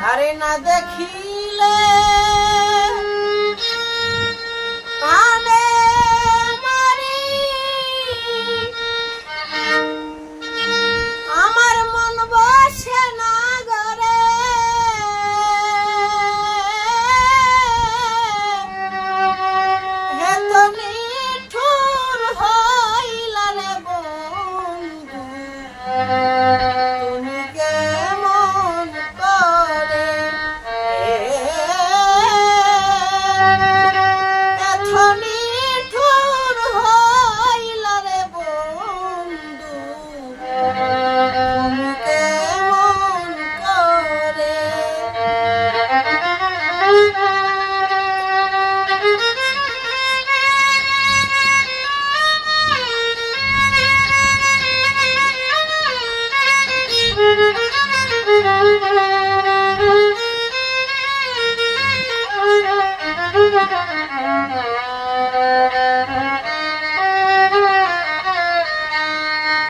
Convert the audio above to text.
আরে না দেখিলে কানে মারি আমার মন বসে না ঘরে হে তো নিঠুর হইলা রে বন্ধু তুমি কেমন করে এত নিঠুর হইলা রে বন্ধু তুমি কেমন করে